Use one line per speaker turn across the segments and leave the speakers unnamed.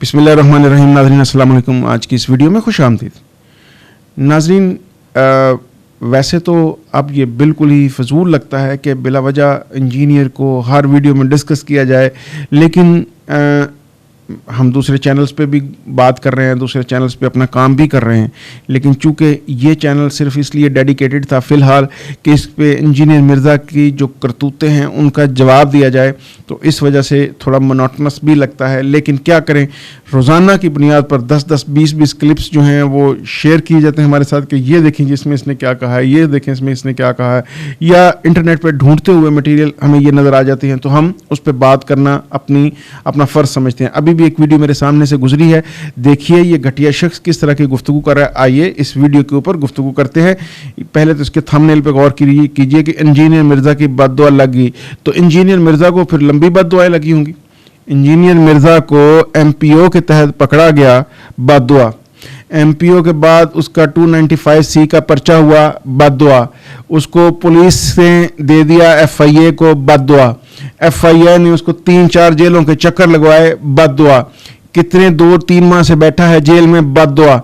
बिस्मिल्लाहिर्रहमानिर्रहीम। नाज़रीन अस्सलाम वालेकुम। आज की इस वीडियो में खुश आमदीद। नाज़रीन, वैसे तो अब ये बिल्कुल ही फजूल लगता है कि बिला वजह इंजीनियर को हर वीडियो में डिस्कस किया जाए, लेकिन हम दूसरे चैनल्स पे भी बात कर रहे हैं, दूसरे चैनल्स पे अपना काम भी कर रहे हैं, लेकिन चूँकि ये चैनल सिर्फ इसलिए डेडिकेटेड था फ़िलहाल कि इस पे इंजीनियर मिर्ज़ा की जो करतूतें हैं उनका जवाब दिया जाए, तो इस वजह से थोड़ा मोनोटनस भी लगता है। लेकिन क्या करें, रोज़ाना की बुनियाद पर 10-10, 20-20 क्लिप्स जो हैं वो शेयर किए जाते हैं हमारे साथ कि ये देखें जिसमें इसने क्या कहा है, ये देखें इसमें इसने क्या कहा है, या इंटरनेट पर ढूंढते हुए मटेरियल हमें ये नज़र आ जाती हैं, तो हम उस पर बात करना अपना फ़र्ज़ समझते हैं। अभी भी एक वीडियो मेरे सामने से गुजरी है, देखिए ये घटिया शख्स किस तरह की गुफ्तगू कर रहा है। आइए इस वीडियो के ऊपर गुफ्तगू करते हैं। पहले तो इसके थंबनेल पे गौर कीजिए कि इंजीनियर मिर्ज़ा की बद्दुआ लगी, तो इंजीनियर मिर्ज़ा को फिर लंबी बद्दुआएं लगी होंगी। इंजीनियर मिर्ज़ा को MPO के तहत पकड़ा गया, बद्दुआ। MPO के बाद उसका 295C का पर्चा हुआ, बद्दुआ। उसको पुलिस ने दे दिया FIA को, बद्दुआ। FIA ने उसको 3-4 जेलों के चक्कर लगवाए, बद्दुआ। कितने 2-3 माह से बैठा है जेल में, बद्दुआ।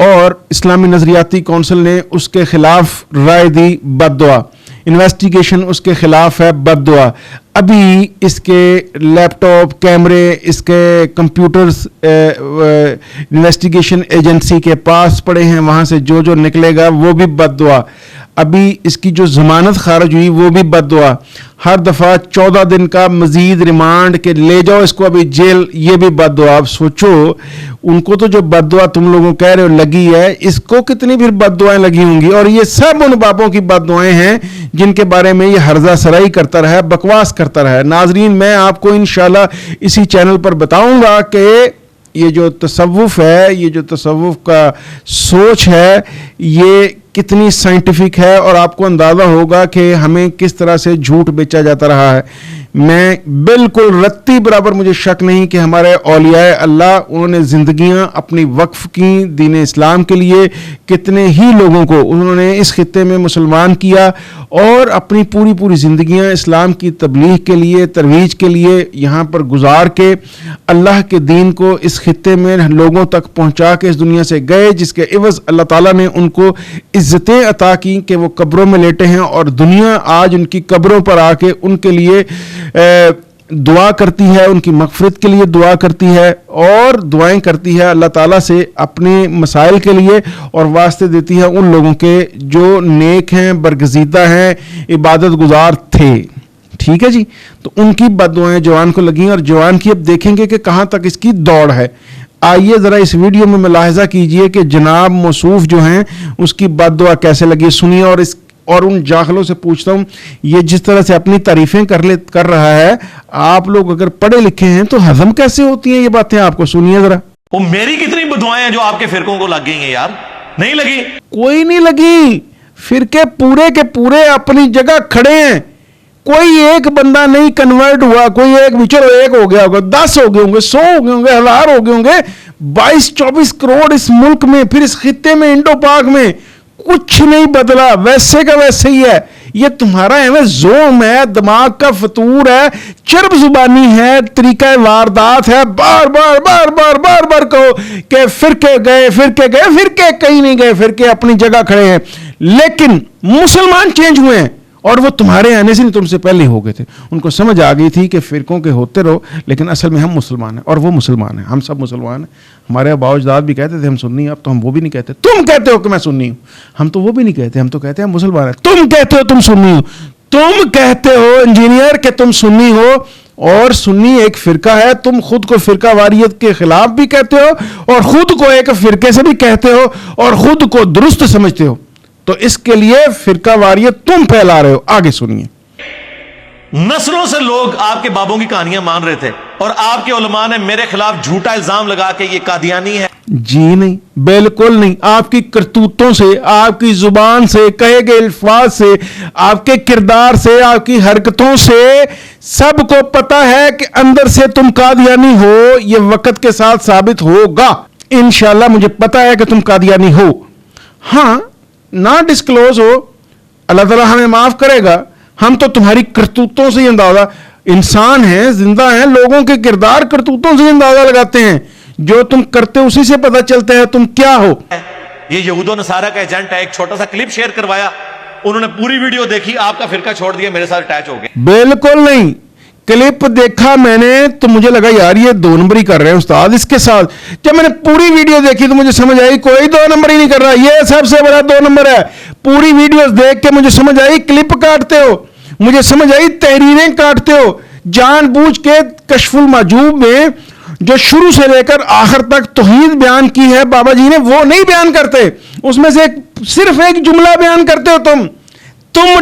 और इस्लामी नजरियाती कौंसिल ने उसके खिलाफ राय दी, बद्दुआ। इन्वेस्टिगेशन उसके खिलाफ है, बद्दुआ। अभी इसके लैपटॉप, कैमरे, इसके कंप्यूटर्स इन्वेस्टिगेशन एजेंसी के पास पड़े हैं, वहाँ से जो जो निकलेगा वो भी बद्दुआ। अभी इसकी जो जमानत खारिज हुई वो भी बद्दुआ। हर दफ़ा 14 दिन का मजीद रिमांड के ले जाओ इसको अभी जेल, ये भी बद्दुआ। आप सोचो, उनको तो जो बद्दुआ तुम लोगों कह रहे हो लगी है, इसको कितनी फिर बद्दुआएं लगी होंगी। और ये सब उन बापों की बद्दुआएं हैं जिनके बारे में ये हर्जा सराई करता रहा, बकवास करता रहा। नाजरीन, मैं आपको इंशाल्लाह इसी चैनल पर बताऊंगा कि ये जो तसव्वुफ है, ये जो तसव्वुफ का सोच है, ये कितनी साइंटिफिक है, और आपको अंदाज़ा होगा कि हमें किस तरह से झूठ बेचा जाता रहा है। मैं बिल्कुल रत्ती बराबर मुझे शक नहीं कि हमारे औलियाए अल्लाह, उन्होंने ज़िंदगियां अपनी वक्फ की दीन इस्लाम के लिए। कितने ही लोगों को उन्होंने इस खित्ते में मुसलमान किया और अपनी पूरी पूरी ज़िंदगियां इस्लाम की तबलीग के लिए, तरवीज के लिए यहाँ पर गुजार के अल्लाह के दीन को इस खित्ते में लोगों तक पहुँचा के इस दुनिया से गए, जिसके इवज़ अल्लाह ताला ने उनको इज़्ज़तें अता की कि वो कब्रों में लेटे हैं, और दुनिया आज उनकी कब्रों पर आके उनके लिए दुआ करती है, उनकी मग़फ़िरत के लिए दुआ करती है, और दुआएं करती है अल्लाह ताला से अपने मसाइल के लिए, और वास्ते देती है उन लोगों के जो नेक हैं, बरगज़ीदा हैं, इबादत गुजार थे। ठीक है जी, तो उनकी बद्दुआएं जवान को लगी, और जवान की अब देखेंगे कि कहाँ तक इसकी दौड़ है। आइए ज़रा इस वीडियो में मुलाहिज़ा कीजिए कि जनाब मौसूफ जो हैं उसकी बद्दुआ कैसे लगी, सुनिए। और उन जाखलों से पूछता हूँ, ये जिस तरह से अपनी तारीफें कर रहा है, आप लोग अगर पढ़े लिखे हैं तो हजम कैसे होती हैं ये बातें, आपको सुनिए जरा।
वो मेरी कितनी बदुआएं हैं जो आपके फिरकों को लग गई हैं यार? नहीं लगी,
कोई नहीं लगी। फिरके पूरे के पूरे अपनी जगह खड़े हैं, कोई एक बंदा नहीं कन्वर्ट हुआ। कोई एक चलो एक हो गया होगा, 10 हो गए होंगे, 100 हो गए होंगे, 1000 हो गए होंगे। 22-24 करोड़ इस मुल्क में, फिर इस खित्ते में, इंडो पाक में कुछ नहीं बदला, वैसे का वैसे ही है। ये तुम्हारा है जोम है, दिमाग का फतूर है, चर्ब जुबानी है, तरीका वारदात है। बार बार बार बार बार बार कहो कि फिरके गए, फिरके कहीं नहीं गए, फिरके अपनी जगह खड़े हैं। लेकिन मुसलमान चेंज हुए हैं, और वो तुम्हारे आने से नहीं, तुमसे पहले हो गए थे। उनको समझ आ गई थी कि फिरकों के होते रहो, लेकिन असल में हम मुसलमान हैं, और वो मुसलमान हैं, हम सब मुसलमान हैं। हमारे अबाउजदाद भी कहते थे हम सुन्नी, अब तो हम वो भी नहीं कहते। तुम कहते हो कि मैं सुन्नी हूँ, हम तो वो भी नहीं कहते, हम तो कहते हैं मुसलमान हैं। तुम कहते हो तुम सुन्नी हो, तुम कहते हो इंजीनियर कि तुम सुन्नी हो, और सुन्नी एक फिरका है। तुम खुद को फिरका वारियत के खिलाफ भी कहते हो, और खुद को एक फिरके से भी कहते हो, और खुद को दुरुस्त समझते हो। तो इसके लिए फिरका वारियत तुम फैला रहे हो। आगे सुनिए।
नस्लों से लोग आपके बाबों की कहानियां मान रहे थे, और आपके उलमा ने मेरे खिलाफ झूठा इल्जाम लगा के ये कादियानी है।
जी नहीं, बिल्कुल नहीं। आपकी करतूतों से, आपकी जुबान से, कहे गए अल्फाज से, आपके किरदार से, आपकी हरकतों से सबको पता है कि अंदर से तुम कादियानी हो। ये वक्त के साथ साबित होगा इंशाल्लाह। मुझे पता है कि तुम कादियानी हो। हाँ, ना डिस्क्लोज हो, अल्लाह ताला हमें माफ करेगा। हम तो तुम्हारी करतूतों से ही अंदाजा, इंसान हैं, जिंदा हैं, लोगों के किरदार करतूतों से ही अंदाजा लगाते हैं। जो तुम करते हो उसी से पता चलता है तुम क्या हो।
ये यहूदो नसारा का एजेंट है, एक छोटा सा क्लिप शेयर करवाया, उन्होंने पूरी वीडियो देखी, आपका फिरका छोड़ दिया, मेरे साथ अटैच हो गए।
बिल्कुल नहीं, क्लिप देखा मैंने तो मुझे लगा यार ये 2 नंबरी कर रहे हैं उस्ताद इसके साथ। जब मैंने पूरी वीडियो देखी तो मुझे समझ आई कोई 2 नंबरी नहीं कर रहा, ये सबसे बड़ा 2 नंबर है। पूरी वीडियोस देख के मुझे समझ आई क्लिप काटते हो, मुझे समझ आई तहरीरें काटते हो, जानबूझ के कशफुल माजूब में जो शुरू से लेकर आखिर तक तौहीद बयान की है बाबा जी ने, वो नहीं बयान करते, उसमें से सिर्फ एक जुमला बयान करते हो तुम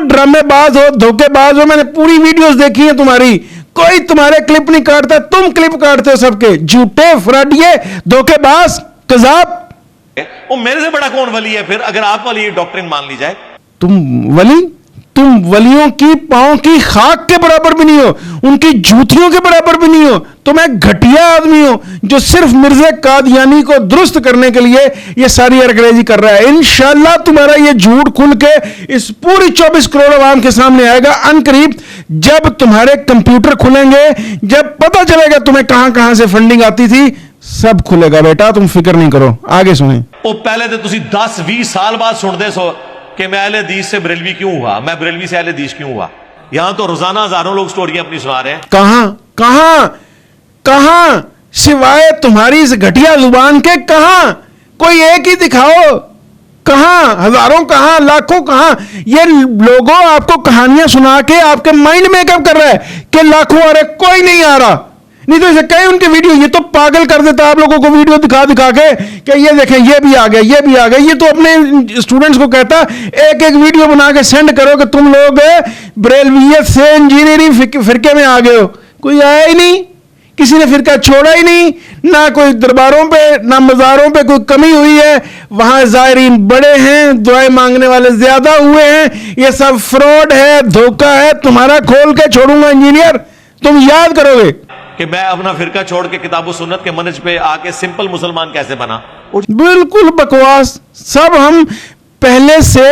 ड्रामेबाज हो, धोखेबाज हो। मैंने पूरी वीडियोस देखी है तुम्हारी, कोई तुम्हारे क्लिप नहीं काटता, तुम क्लिप काटते हो सबके, झूठे, फ्रॉडिये, धोखेबाज, कज़ाब।
वो मेरे से बड़ा कौन वली है फिर, अगर आप वाली डॉक्ट्रिन मान ली जाए?
तुम वलियों की पांव की खाक के बराबर भी नहीं हो, उनकी जूतियों के बराबर भी नहीं हो। तुम एक घटिया आदमी हो जो सिर्फ मिर्जा कादियानी को दुरुस्त करने के लिए ये सारी अंग्रेजी कर रहा है। इंशाअल्लाह तुम्हारा ये झूठ खुल के इस पूरी 24 करोड़ आवाम के सामने आएगा अनकरीब, जब तुम्हारे कंप्यूटर खुलेंगे, जब पता चलेगा तुम्हें कहां कहां से फंडिंग आती थी, सब खुलेगा बेटा, तुम फिक्र नहीं करो। आगे सुने।
वो पहले तो तुसी 10-20 साल बाद सुनते सो कि मैं अहले हदीस से बरेलवी क्यों हुआ, मैं बरेलवी से अहले हदीस क्यों हुआ। यहां तो रोजाना हजारों लोग स्टोरियां अपनी सुना रहे हैं। कहां सिवाय तुम्हारी इस घटिया जुबान के कहां, कोई एक ही दिखाओ, कहां हजारों, कहां लाखों, कहां। ये लोगों आपको कहानियां सुना के आपके माइंड मेकअप कर रहा है कि लाखों आ रहे, कोई नहीं आ रहा। नहीं तो ऐसे कई उनके वीडियो, ये तो पागल कर देता आप लोगों को वीडियो दिखा दिखा के कि ये देखें ये भी आ गया, ये भी आ गया। ये तो अपने स्टूडेंट्स को कहता एक एक वीडियो बना के सेंड करो कि तुम लोग बरेलवियत से इंजीनियरिंग फिरके में आ गए हो। कोई आया ही नहीं, किसी ने फिरका छोड़ा ही नहीं, ना कोई दरबारों पे ना मज़ारों पे कोई कमी हुई है, वहां ज़ायरीन बड़े हैं, दुआएं मांगने वाले ज्यादा हुए हैं। ये सब फ्रॉड है, धोखा है, तुम्हारा खोल के छोड़ूंगा इंजीनियर, तुम याद करोगे कि मैं अपना फिरका छोड़ के किताब सुन्नत के मनहज पे आके सिंपल मुसलमान कैसे बना।
बिल्कुल बकवास। सब हम पहले से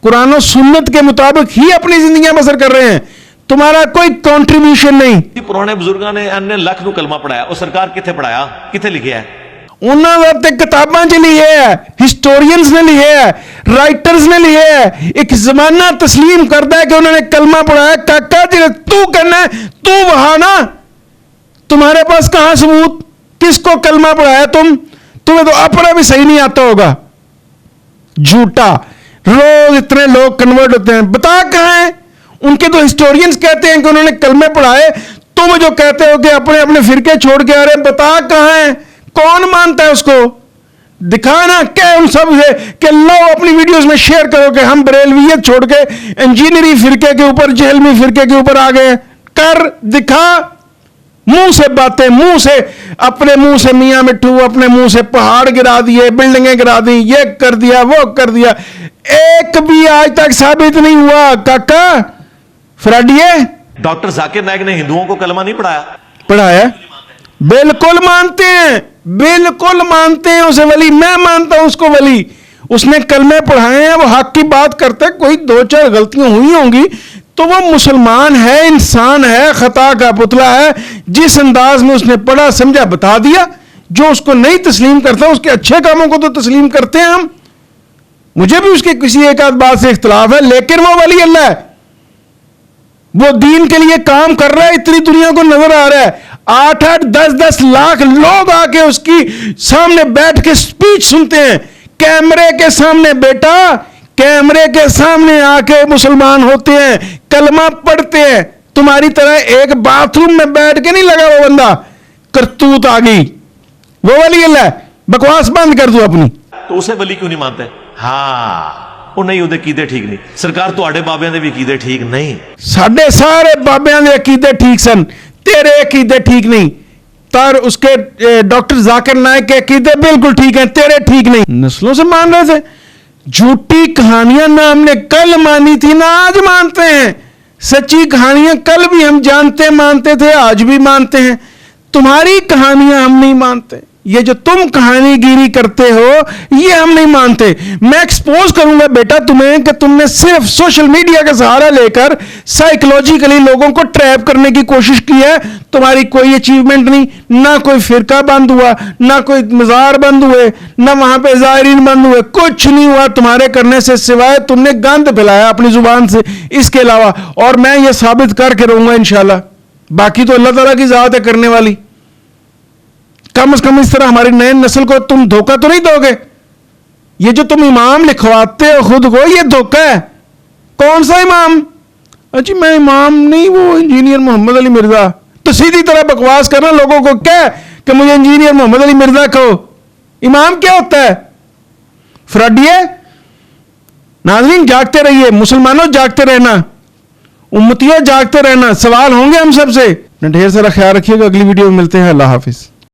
कुरान और सुन्नत के मुताबिक ही अपनी जिंदगियां बसर कर रहे हैं, तुम्हारा कोई कंट्रीब्यूशन नहीं।
पुराने बुजुर्गों ने अन्य लख नू कलमा पढ़ाया, और सरकार किथे पढ़ाया, किथे लिखे है?
उन्होंने किताबां च लिखे है, हिस्टोरियंस ने लिखे है, राइटर्स ने लिखे है। एक जमाना तस्लीम करता है कि उन्होंने कलमा पढ़ाया। काका जी तू करना है, तू वहां ना, तुम्हारे पास कहां सबूत, किसको कलमा पढ़ाया तुम्हें तो अपना भी सही नहीं आता होगा, झूठा। रोज इतने लोग कन्वर्ट होते हैं, बता कहां है? उनके तो हिस्टोरियंस कहते हैं कि उन्होंने कलमे पढ़ाए, तुम जो कहते हो कि अपने अपने फिरके छोड़ के आ रहे हैं, बता कहां है? कौन मानता है उसको? दिखाना क्या उन सब से कि लो अपनी वीडियोस में शेयर करो कि हम बरेलवियत छोड़ के इंजीनियरिंग फिरके के ऊपर, जहलमी फिरके के ऊपर आ गए। कर दिखा, मुंह से बातें, मुंह से अपने मुंह से मियां मिट्ठू अपने मुंह से पहाड़ गिरा दिए, बिल्डिंगें गिरा दी, ये कर दिया, वो कर दिया, एक भी आज तक साबित नहीं हुआ। काका फ्रॉडिये।
डॉक्टर जाकिर नाइक ने हिंदुओं को कलमा नहीं
पढ़ाया? बिल्कुल मानते हैं, बिल्कुल मानते हैं उसे वली। मैं मानता हूं उसको वली, उसने कलमे पढ़ाए हैं, वो हक की बात करते। कोई 2-4 गलतियां हुई होंगी तो वो मुसलमान है, इंसान है, खता का पुतला है। जिस अंदाज में उसने पढ़ा समझा बता दिया। जो उसको नहीं तस्लीम करता उसके अच्छे कामों को तो तस्लीम करते हैं हम। मुझे भी उसके किसी एक आध बात से इख्तलाफ है, लेकिन वो वली अल्लाह है, वो दीन के लिए काम कर रहा है, इतनी दुनिया को नजर आ रहा है। 8-8, 10-10 लाख लोग आके उसकी सामने बैठ के स्पीच सुनते हैं, कैमरे के सामने। बेटा कैमरे के सामने आके मुसलमान होते हैं, कलमा पढ़ते हैं। तुम्हारी तरह एक बाथरूम में बैठ के नहीं लगा वो बंदा। करतूत आ गई, वो वली अल्लाह है। बकवास बंद कर दो अपनी।
तो उसे वली क्यों नहीं मानते? हाँ वो नहीं, उहदे कीदे ठीक नहीं। सरकार तुहाडे बाबियां दे भी कीदे ठीक नहीं।
साडे सारे बाबियां दे अकीदे ठीक सन, तेरे अकीदे ठीक नहीं। तर उसके डॉक्टर जाकिर नाइक के अकीदे बिल्कुल ठीक हैं, तेरे ठीक नहीं। नस्लों से मान रहे थे। झूठी कहानियां ना हमने कल मानी थी ना आज मानते हैं। सच्ची कहानियां कल भी हम जानते मानते थे, आज भी मानते हैं। तुम्हारी कहानियां हम नहीं मानते।
یہ جو تم کہانی گیری کرتے ہو یہ ہم نہیں مانتے. میں ایکسپوز کروں گا بیٹا تمہیں کہ تم نے صرف سوشل میڈیا کا سہارا لے کر سائیکولوجیکلی لوگوں کو ٹریپ کرنے کی کوشش کی ہے. تمہاری کوئی اچیومنٹ نہیں, نہ کوئی فرقہ بند ہوا, نہ کوئی مزار بند ہوئے, نہ وہاں پہ زائرین بند ہوئے, کچھ نہیں ہوا تمہارے کرنے سے سوائے تم نے گند پھیلایا اپنی زبان سے, اس کے علاوہ. اور میں یہ ثابت کر کے رہوں گا انشاءاللہ. باقی تو اللہ تعالیٰ کی ذات ہے کرنے والی. کم از کم اس طرح ہماری نئے نسل کو تم دھوکہ تو نہیں دو گے. یہ جو تم امام لکھواتے ہو خود کو, یہ دھوکہ ہے. کون سا امام؟ اچھی میں امام نہیں, وہ انجینئر محمد علی مرزا. تو سیدھی طرح بکواس کرنا لوگوں کو کیا کہ مجھے انجینئر محمد علی مرزا کہو. امام کیا ہوتا ہے؟ فراڈیے. ناظرین جاگتے رہیے, مسلمانوں جاگتے رہنا, امتیوں جاگتے رہنا. سوال ہوں گے ہم سب سے. ڈھیر سارا خیال رکھیے گا. اگلی ویڈیو میں ملتے ہیں. اللہ حافظ.